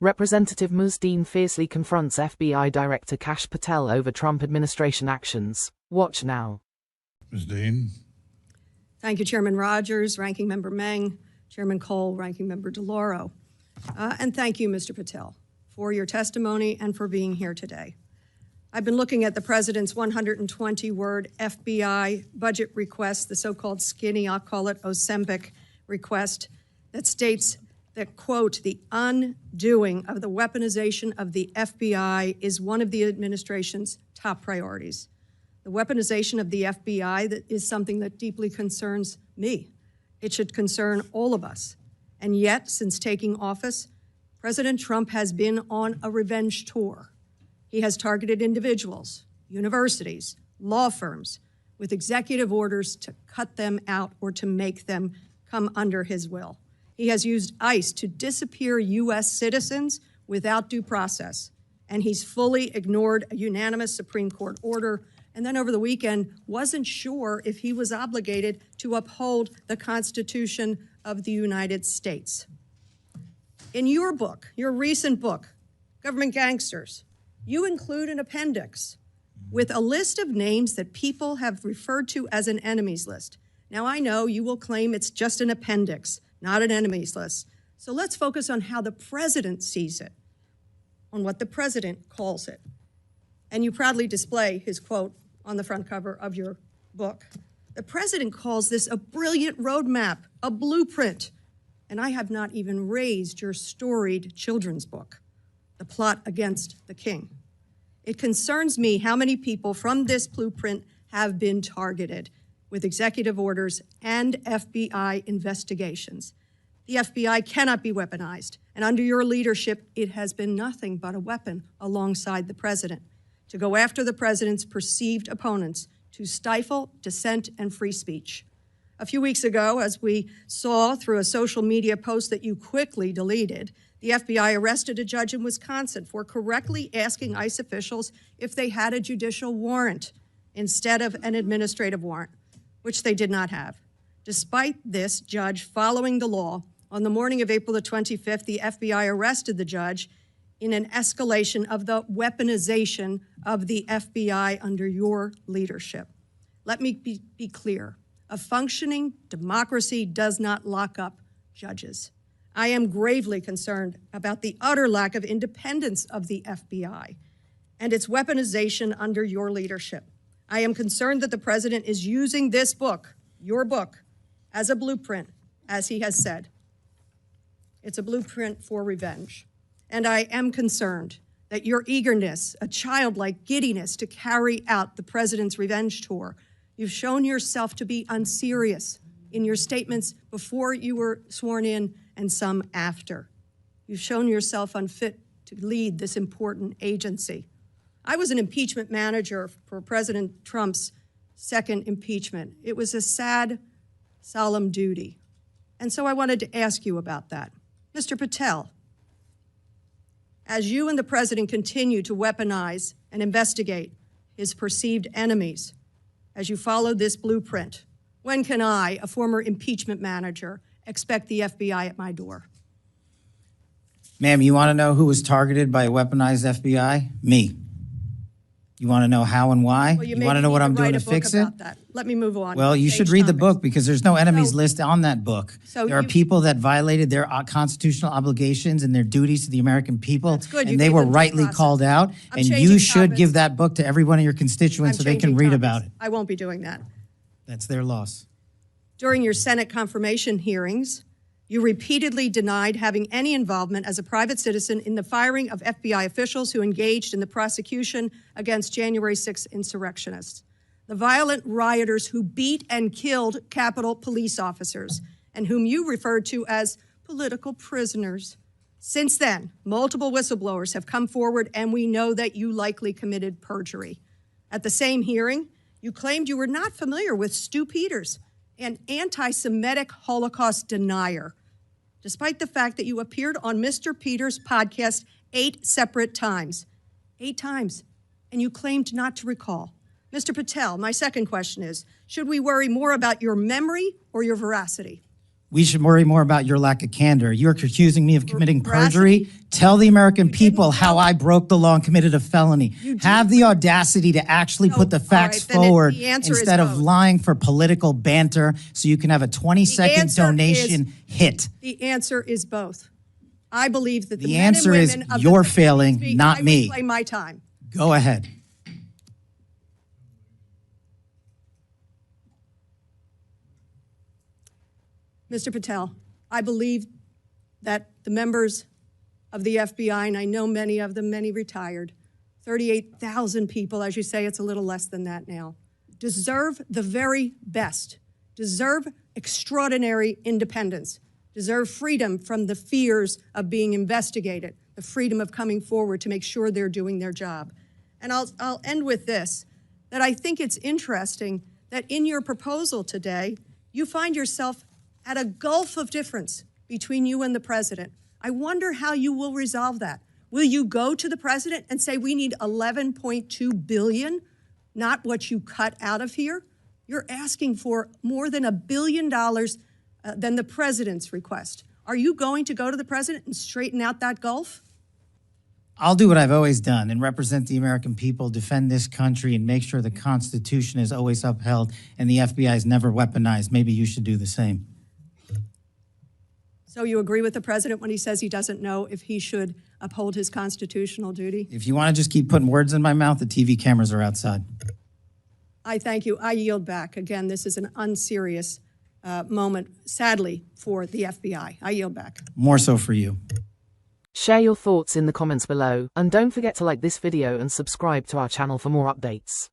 Representative Muzdeen fiercely confronts FBI Director Kash Patel over Trump administration actions. Watch now. Ms. Dean. Thank you, Chairman Rogers, Ranking Member Meng, Chairman Cole, Ranking Member DeLauro. And thank you, Mr. Patel, for your testimony and for being here today. I've been looking at the President's 120-word FBI budget request, the so-called skinny, I'll call it Ozempic request, that states that, quote, the undoing of the weaponization of the FBI is one of the administration's top priorities. The weaponization of the FBI that is something that deeply concerns me. It should concern all of us. And yet, since taking office, President Trump has been on a revenge tour. He has targeted individuals, universities, law firms, with executive orders to cut them out or to make them come under his will. He has used ICE to disappear U.S. citizens without due process. And he's fully ignored a unanimous Supreme Court order, and then over the weekend wasn't sure if he was obligated to uphold the Constitution of the United States. In your book, your recent book, Government Gangsters, you include an appendix with a list of names that people have referred to as an enemies list. Now, I know you will claim it's just an appendix, not an enemies list. So let's focus on how the president sees it, on what the president calls it. And you proudly display his quote on the front cover of your book. The president calls this a brilliant roadmap, a blueprint. And I have not even raised your storied children's book, The Plot Against the King. It concerns me how many people from this blueprint have been targeted with executive orders and FBI investigations. The FBI cannot be weaponized, and under your leadership, it has been nothing but a weapon alongside the president to go after the president's perceived opponents, to stifle dissent and free speech. A few weeks ago, as we saw through a social media post that you quickly deleted, the FBI arrested a judge in Wisconsin for correctly asking ICE officials if they had a judicial warrant instead of an administrative warrant, which they did not have. Despite this judge following the law, on the morning of April the 25th, the FBI arrested the judge in an escalation of the weaponization of the FBI under your leadership. Let me be clear. A functioning democracy does not lock up judges. I am gravely concerned about the utter lack of independence of the FBI and its weaponization under your leadership. I am concerned that the president is using this book, your book, as a blueprint, as he has said. It's a blueprint for revenge. And I am concerned that your eagerness, a childlike giddiness to carry out the president's revenge tour, you've shown yourself to be unserious in your statements before you were sworn in and some after. You've shown yourself unfit to lead this important agency. I was an impeachment manager for President Trump's second impeachment. It was a sad, solemn duty. And so I wanted to ask you about that. Mr. Patel, as you and the president continue to weaponize and investigate his perceived enemies, as you follow this blueprint, when can I, a former impeachment manager, expect the FBI at my door? Ma'am, you want to know who was targeted by a weaponized FBI? Me. You want to know how and why? Well, you want to know what I'm doing to fix it? That. Let me move on. Well, you should read the book because there's no enemies list on that book. So there are people that violated their constitutional obligations and their duties to the American people, That's good. and they were rightly called out. And you should give that book to every one of your constituents so they can read about it. I won't be doing that. That's their loss. During your Senate confirmation hearings, you repeatedly denied having any involvement as a private citizen in the firing of FBI officials who engaged in the prosecution against January 6 insurrectionists, the violent rioters who beat and killed Capitol police officers, and whom you referred to as political prisoners. Since then, multiple whistleblowers have come forward, and we know that you likely committed perjury. At the same hearing, you claimed you were not familiar with Stu Peters, an anti-Semitic Holocaust denier, despite the fact that you appeared on Mr. Peters' podcast 8 separate times. 8 times, and you claimed not to recall. Mr. Patel, my second question is, should we worry more about your memory or your veracity? We should worry more about your lack of candor. You're accusing me of committing Veracity. perjury. Tell the American didn't people how tell- I broke the law and committed a felony. Have the audacity to actually put the all facts right, then forward the answer is instead of both. lying for political banter so you can have a 20-second answer donation hit. The answer is both. I believe that the The men and answer is women of you're the failing, speak. not I me. will play my time. Go ahead. Mr. Patel, I believe that the members of the FBI, and I know many of them, many retired, 38,000 people, as you say, it's a little less than that now, deserve the very best, deserve extraordinary independence, deserve freedom from the fears of being investigated, the freedom of coming forward to make sure they're doing their job. And I'll end with this, that I think it's interesting that in your proposal today, you find yourself at a gulf of difference between you and the president. I wonder how you will resolve that. Will you go to the president and say, we need $11.2 billion, not what you cut out of here? You're asking for more than $1 billion than the president's request. Are you going to go to the president and straighten out that gulf? I'll do what I've always done and represent the American people, defend this country, and make sure the Constitution is always upheld and the FBI is never weaponized. Maybe you should do the same. So you agree with the president when he says he doesn't know if he should uphold his constitutional duty? If you want to just keep putting words in my mouth, the TV cameras are outside. I thank you. I yield back. Again, this is an unserious moment, sadly, for the FBI. I yield back. More so for you. Share your thoughts in the comments below, and don't forget to like this video and subscribe to our channel for more updates.